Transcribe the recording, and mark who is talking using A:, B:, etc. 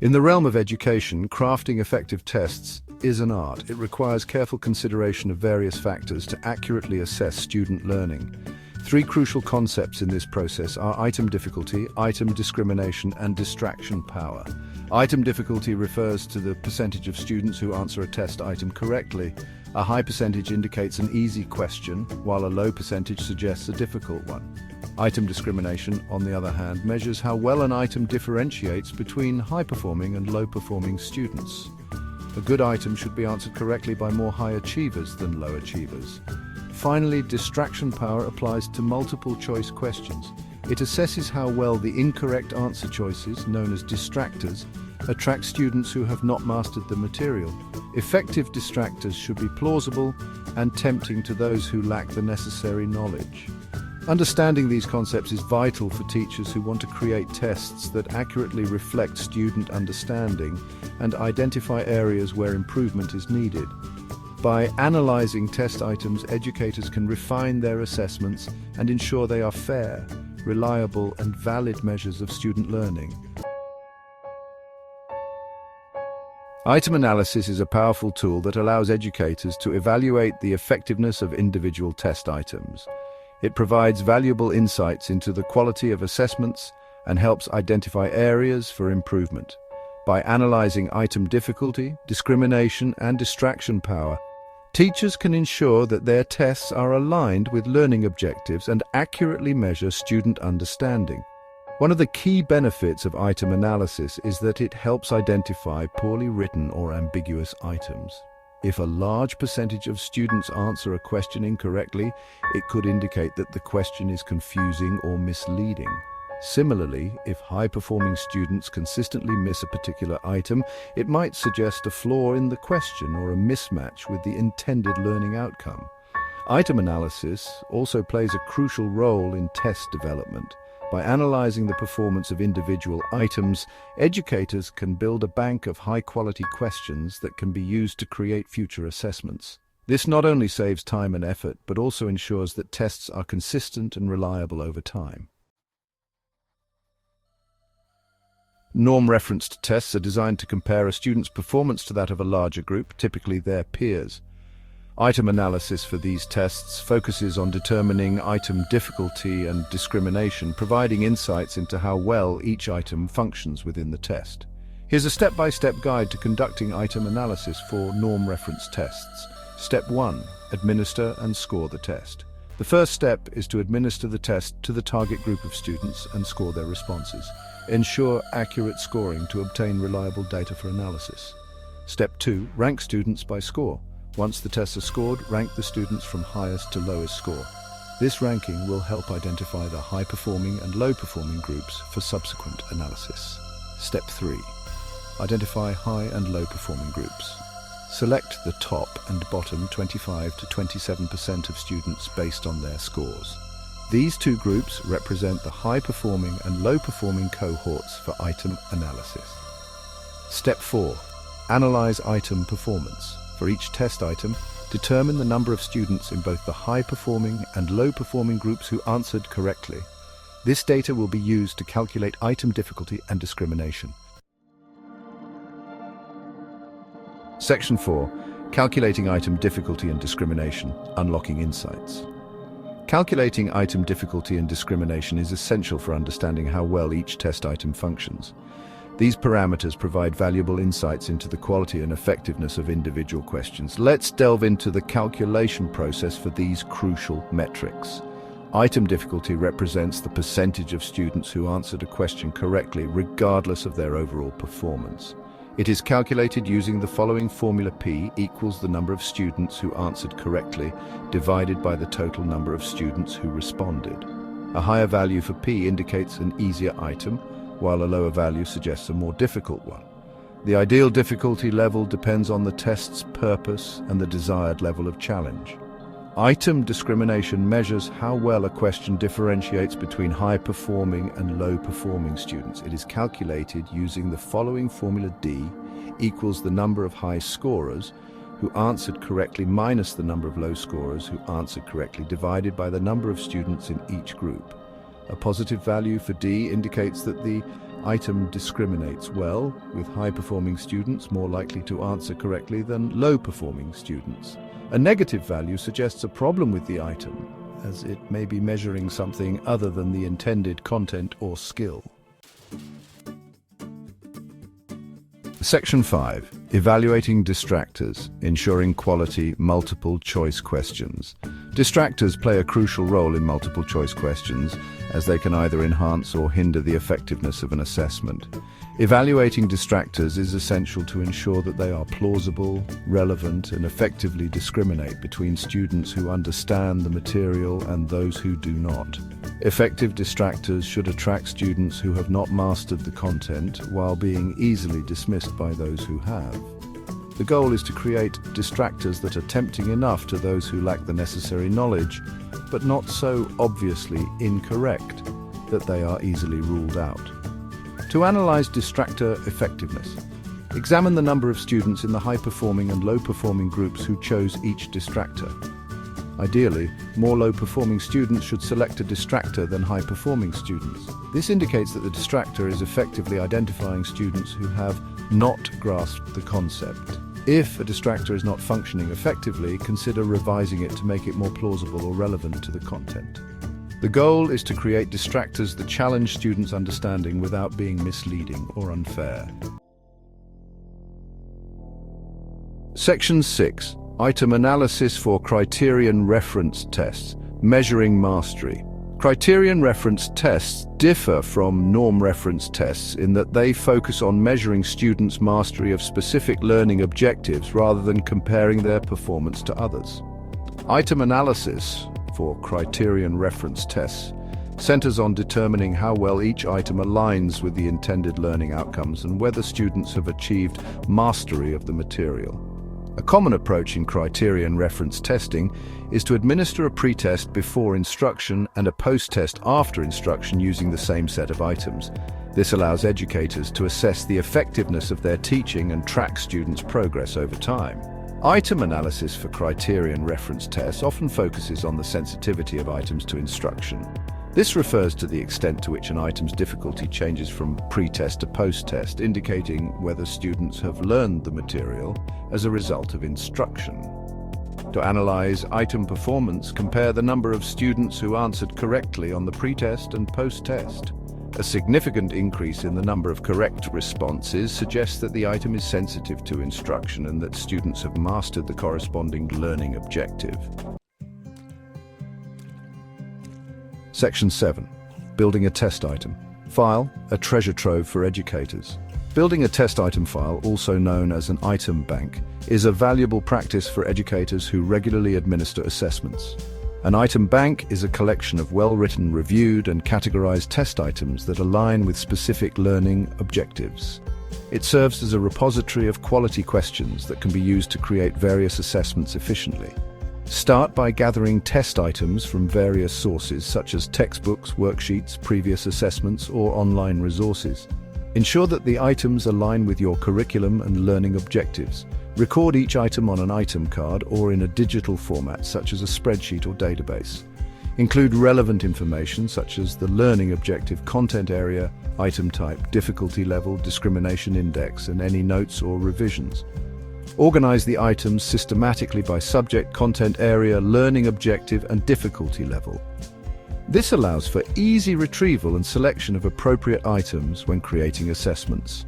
A: In the realm of education, crafting effective tests is an art. It requires careful consideration of various factors to accurately assess student learning. Three crucial concepts in this process are item difficulty, item discrimination, and distraction power. Item difficulty refers to the percentage of students who answer a test item correctly. A high percentage indicates an easy question, while a low percentage suggests a difficult one. Item discrimination, on the other hand, measures how well an item differentiates between high-performing and low-performing students. A good item should be answered correctly by more high achievers than low achievers. Finally, distraction power applies to multiple-choice questions. It assesses how well the incorrect answer choices, known as distractors, attract students who have not mastered the material. Effective distractors should be plausible and tempting to those who lack the necessary knowledge. Understanding these concepts is vital for teachers who want to create tests that accurately reflect student understanding and identify areas where improvement is needed. By analyzing test items, educators can refine their assessments and ensure they are fair, reliable, and valid measures of student learning. Item analysis is a powerful tool that allows educators to evaluate the effectiveness of individual test items. It provides valuable insights into the quality of assessments and helps identify areas for improvement. By analyzing item difficulty, discrimination, and distraction power, teachers can ensure that their tests are aligned with learning objectives and accurately measure student understanding. One of the key benefits of item analysis is that it helps identify poorly written or ambiguous items. If a large percentage of students answer a question incorrectly, it could indicate that the question is confusing or misleading. Similarly, if high-performing students consistently miss a particular item, it might suggest a flaw in the question or a mismatch with the intended learning outcome. Item analysis also plays a crucial role in test development. By analyzing the performance of individual items, educators can build a bank of high-quality questions that can be used to create future assessments. This not only saves time and effort, but also ensures that tests are consistent and reliable over time. Norm-referenced tests are designed to compare a student's performance to that of a larger group, typically their peers. Item analysis for these tests focuses on determining item difficulty and discrimination, providing insights into how well each item functions within the test. Here's a step-by-step guide to conducting item analysis for norm-referenced tests. Step 1. Administer and score the test. The first step is to administer the test to the target group of students and score their responses. Ensure accurate scoring to obtain reliable data for analysis. Step 2. Rank students by score. Once the tests are scored, rank the students from highest to lowest score. This ranking will help identify the high-performing and low-performing groups for subsequent analysis. Step 3. Identify high and low-performing groups. Select the top and bottom 25 to 27% of students based on their scores. These two groups represent the high-performing and low-performing cohorts for item analysis. Step 4. Analyze item performance. For each test item, determine the number of students in both the high-performing and low-performing groups who answered correctly. This data will be used to calculate item difficulty and discrimination. Section 4. Calculating item difficulty and discrimination, unlocking insights. Calculating item difficulty and discrimination is essential for understanding how well each test item functions. These parameters provide valuable insights into the quality and effectiveness of individual questions. Let's delve into the calculation process for these crucial metrics. Item difficulty represents the percentage of students who answered a question correctly, regardless of their overall performance. It is calculated using the following formula: P equals the number of students who answered correctly divided by the total number of students who responded. A higher value for P indicates an easier item, while a lower value suggests a more difficult one. The ideal difficulty level depends on the test's purpose and the desired level of challenge. Item discrimination measures how well a question differentiates between high-performing and low-performing students. It is calculated using the following formula: D equals the number of high scorers who answered correctly minus the number of low scorers who answered correctly divided by the number of students in each group. A positive value for D indicates that the item discriminates well, with high-performing students more likely to answer correctly than low-performing students. A negative value suggests a problem with the item, as it may be measuring something other than the intended content or skill. Section 5. Evaluating distractors, ensuring quality multiple-choice questions. Distractors play a crucial role in multiple-choice questions, as they can either enhance or hinder the effectiveness of an assessment. Evaluating distractors is essential to ensure that they are plausible, relevant, and effectively discriminate between students who understand the material and those who do not. Effective distractors should attract students who have not mastered the content while being easily dismissed by those who have. The goal is to create distractors that are tempting enough to those who lack the necessary knowledge, but not so obviously incorrect that they are easily ruled out. To analyze distractor effectiveness, examine the number of students in the high-performing and low-performing groups who chose each distractor. Ideally, more low-performing students should select a distractor than high-performing students. This indicates that the distractor is effectively identifying students who have not grasped the concept. If a distractor is not functioning effectively, consider revising it to make it more plausible or relevant to the content. The goal is to create distractors that challenge students' understanding without being misleading or unfair. Section 6. Item analysis for Criterion-Referenced Tests, measuring mastery. Criterion-referenced tests differ from norm-referenced tests in that they focus on measuring students' mastery of specific learning objectives rather than comparing their performance to others. Item analysis for Criterion-referenced tests centers on determining how well each item aligns with the intended learning outcomes and whether students have achieved mastery of the material. A common approach in criterion-referenced testing is to administer a pretest before instruction and a post-test after instruction using the same set of items. This allows educators to assess the effectiveness of their teaching and track students' progress over time. Item analysis for criterion-referenced tests often focuses on the sensitivity of items to instruction. This refers to the extent to which an item's difficulty changes from pre-test to post-test, indicating whether students have learned the material as a result of instruction. To analyze item performance, compare the number of students who answered correctly on the pre-test and post-test. A significant increase in the number of correct responses suggests that the item is sensitive to instruction and that students have mastered the corresponding learning objective. Section 7. Building a test item. File, a treasure trove for educators. Building a test item file, also known as an item bank, is a valuable practice for educators who regularly administer assessments. An item bank is a collection of well-written, reviewed, and categorized test items that align with specific learning objectives. It serves as a repository of quality questions that can be used to create various assessments efficiently. Start by gathering test items from various sources such as textbooks, worksheets, previous assessments, or online resources. Ensure that the items align with your curriculum and learning objectives. Record each item on an item card or in a digital format such as a spreadsheet or database. Include relevant information such as the learning objective, content area, item type, difficulty level, discrimination index, and any notes or revisions. Organize the items systematically by subject, content area, learning objective, and difficulty level. This allows for easy retrieval and selection of appropriate items when creating assessments.